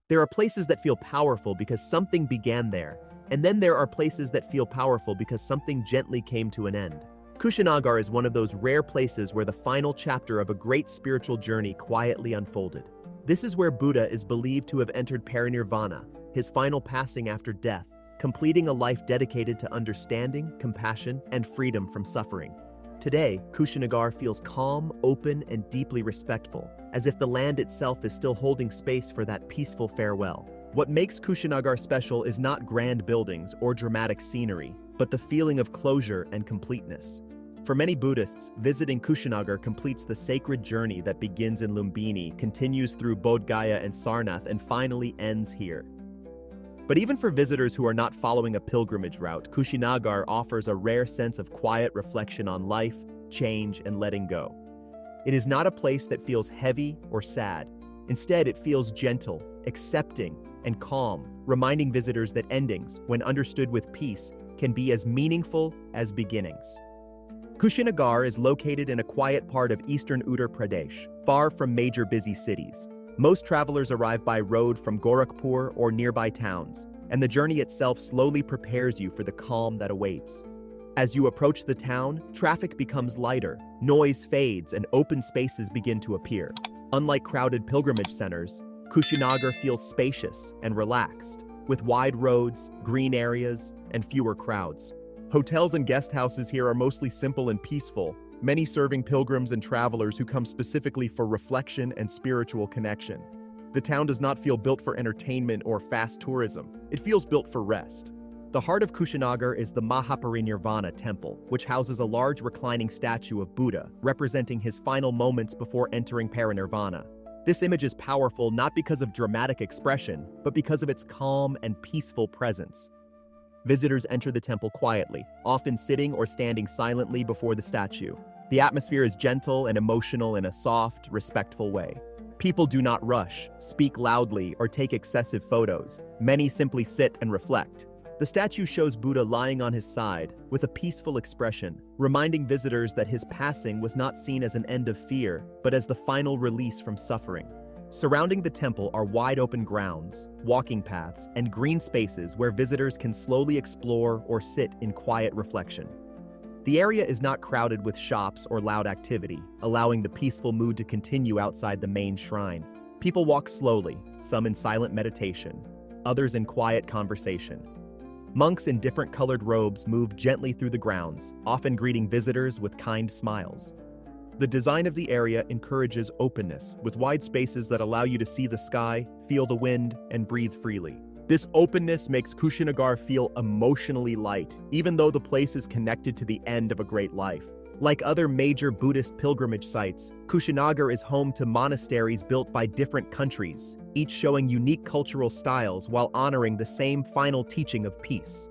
There are places that feel powerful because something began there, and then there are places that feel powerful because something gently came to an end. Kushinagar is one of those rare places where the final chapter of a great spiritual journey quietly unfolded. This is where Buddha is believed to have entered Parinirvana, his final passing after death, completing a life dedicated to understanding, compassion, and freedom from suffering. Today, Kushinagar feels calm, open, and deeply respectful, as if the land itself is still holding space for that peaceful farewell. What makes Kushinagar special is not grand buildings or dramatic scenery, but the feeling of closure and completeness. For many Buddhists, visiting Kushinagar completes the sacred journey that begins in Lumbini, continues through Bodh Gaya and Sarnath, and finally ends here. But even for visitors who are not following a pilgrimage route, Kushinagar offers a rare sense of quiet reflection on life, change, and letting go. It is not a place that feels heavy or sad. Instead, it feels gentle, accepting, and calm, reminding visitors that endings, when understood with peace, can be as meaningful as beginnings. Kushinagar is located in a quiet part of eastern Uttar Pradesh, far from major busy cities. Most travelers arrive by road from Gorakhpur or nearby towns, and the journey itself slowly prepares you for the calm that awaits. As you approach the town, traffic becomes lighter, noise fades, and open spaces begin to appear. Unlike crowded pilgrimage centers, Kushinagar feels spacious and relaxed, with wide roads, green areas, and fewer crowds. Hotels and guest houses here are mostly simple and peaceful, many serving pilgrims and travelers who come specifically for reflection and spiritual connection. The town does not feel built for entertainment or fast tourism. It feels built for rest. The heart of Kushinagar is the Mahaparinirvana Temple, which houses a large reclining statue of Buddha, representing his final moments before entering Parinirvana. This image is powerful not because of dramatic expression, but because of its calm and peaceful presence. Visitors enter the temple quietly, often sitting or standing silently before the statue. The atmosphere is gentle and emotional in a soft, respectful way. People do not rush, speak loudly, or take excessive photos. Many simply sit and reflect. The statue shows Buddha lying on his side, with a peaceful expression, reminding visitors that his passing was not seen as an end of fear, but as the final release from suffering. Surrounding the temple are wide-open grounds, walking paths, and green spaces where visitors can slowly explore or sit in quiet reflection. The area is not crowded with shops or loud activity, allowing the peaceful mood to continue outside the main shrine. People walk slowly, some in silent meditation, others in quiet conversation. Monks in different colored robes move gently through the grounds, often greeting visitors with kind smiles. The design of the area encourages openness, with wide spaces that allow you to see the sky, feel the wind, and breathe freely. This openness makes Kushinagar feel emotionally light, even though the place is connected to the end of a great life. Like other major Buddhist pilgrimage sites, Kushinagar is home to monasteries built by different countries, each showing unique cultural styles while honoring the same final teaching of peace.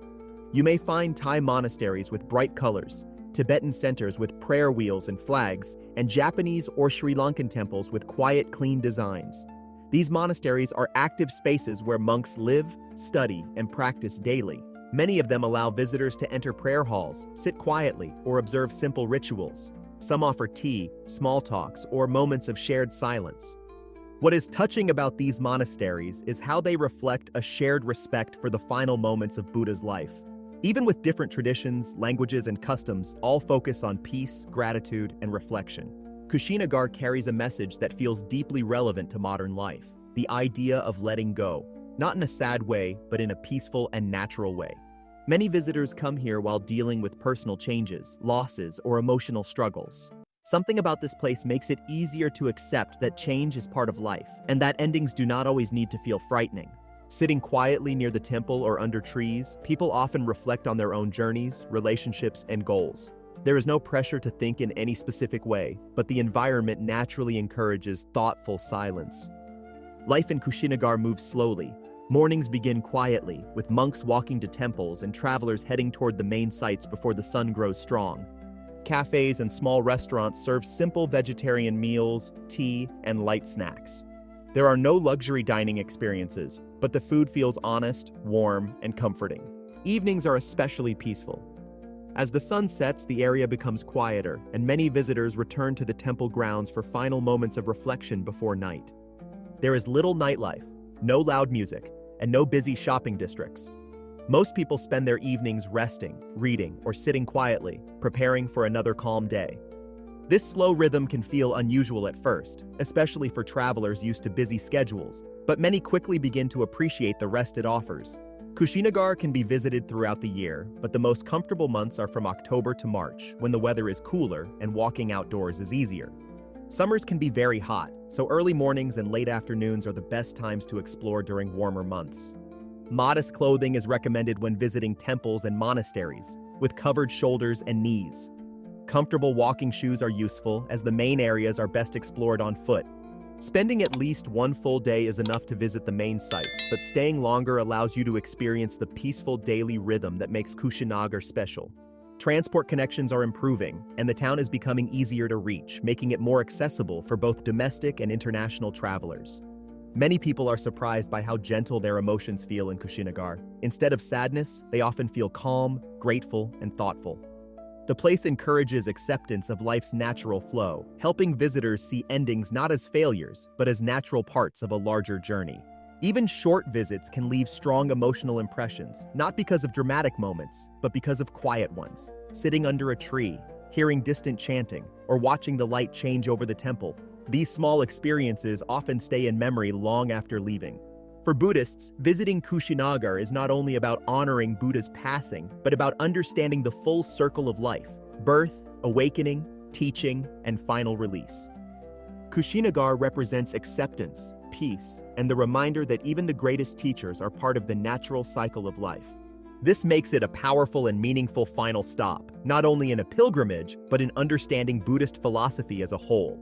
You may find Thai monasteries with bright colors, Tibetan centers with prayer wheels and flags, and Japanese or Sri Lankan temples with quiet, clean designs. These monasteries are active spaces where monks live, study, and practice daily. Many of them allow visitors to enter prayer halls, sit quietly, or observe simple rituals. Some offer tea, small talks, or moments of shared silence. What is touching about these monasteries is how they reflect a shared respect for the final moments of Buddha's life. Even with different traditions, languages, and customs, all focus on peace, gratitude, and reflection. Kushinagar carries a message that feels deeply relevant to modern life, the idea of letting go, not in a sad way, but in a peaceful and natural way. Many visitors come here while dealing with personal changes, losses, or emotional struggles. Something about this place makes it easier to accept that change is part of life, and that endings do not always need to feel frightening. Sitting quietly near the temple or under trees, people often reflect on their own journeys, relationships, and goals. There is no pressure to think in any specific way, but the environment naturally encourages thoughtful silence. Life in Kushinagar moves slowly. Mornings begin quietly, with monks walking to temples and travelers heading toward the main sites before the sun grows strong. Cafes and small restaurants serve simple vegetarian meals, tea, and light snacks. There are no luxury dining experiences, but the food feels honest, warm, and comforting. Evenings are especially peaceful. As the sun sets, the area becomes quieter, and many visitors return to the temple grounds for final moments of reflection before night. There is little nightlife, no loud music, and no busy shopping districts. Most people spend their evenings resting, reading, or sitting quietly, preparing for another calm day. This slow rhythm can feel unusual at first, especially for travelers used to busy schedules, but many quickly begin to appreciate the rest it offers. Kushinagar can be visited throughout the year, but the most comfortable months are from October to March, when the weather is cooler and walking outdoors is easier. Summers can be very hot, so early mornings and late afternoons are the best times to explore during warmer months. Modest clothing is recommended when visiting temples and monasteries, with covered shoulders and knees. Comfortable walking shoes are useful, as the main areas are best explored on foot. Spending at least one full day is enough to visit the main sites, but staying longer allows you to experience the peaceful daily rhythm that makes Kushinagar special. Transport connections are improving, and the town is becoming easier to reach, making it more accessible for both domestic and international travelers. Many people are surprised by how gentle their emotions feel in Kushinagar. Instead of sadness, they often feel calm, grateful, and thoughtful. The place encourages acceptance of life's natural flow, helping visitors see endings not as failures, but as natural parts of a larger journey. Even short visits can leave strong emotional impressions, not because of dramatic moments, but because of quiet ones. Sitting under a tree, hearing distant chanting, or watching the light change over the temple. These small experiences often stay in memory long after leaving. For Buddhists, visiting Kushinagar is not only about honoring Buddha's passing, but about understanding the full circle of life: birth, awakening, teaching, and final release. Kushinagar represents acceptance, peace, and the reminder that even the greatest teachers are part of the natural cycle of life. This makes it a powerful and meaningful final stop, not only in a pilgrimage, but in understanding Buddhist philosophy as a whole.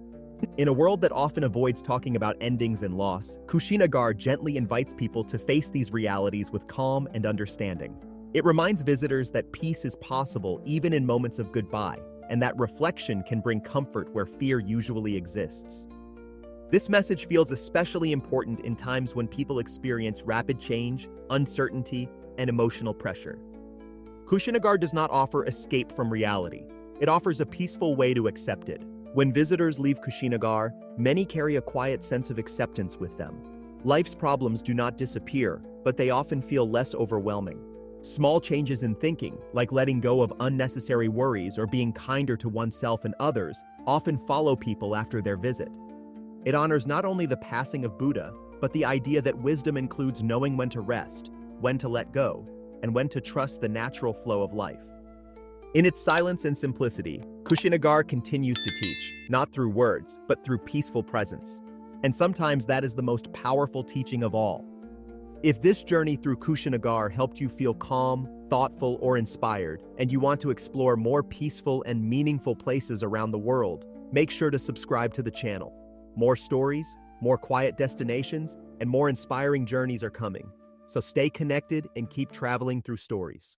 In a world that often avoids talking about endings and loss, Kushinagar gently invites people to face these realities with calm and understanding. It reminds visitors that peace is possible even in moments of goodbye, and that reflection can bring comfort where fear usually exists. This message feels especially important in times when people experience rapid change, uncertainty, and emotional pressure. Kushinagar does not offer escape from reality. It offers a peaceful way to accept it. When visitors leave Kushinagar, many carry a quiet sense of acceptance with them. Life's problems do not disappear, but they often feel less overwhelming. Small changes in thinking, like letting go of unnecessary worries or being kinder to oneself and others, often follow people after their visit. It honors not only the passing of Buddha, but the idea that wisdom includes knowing when to rest, when to let go, and when to trust the natural flow of life. In its silence and simplicity, Kushinagar continues to teach, not through words, but through peaceful presence. And sometimes that is the most powerful teaching of all. If this journey through Kushinagar helped you feel calm, thoughtful, or inspired, and you want to explore more peaceful and meaningful places around the world, make sure to subscribe to the channel. More stories, more quiet destinations, and more inspiring journeys are coming. So stay connected and keep traveling through stories.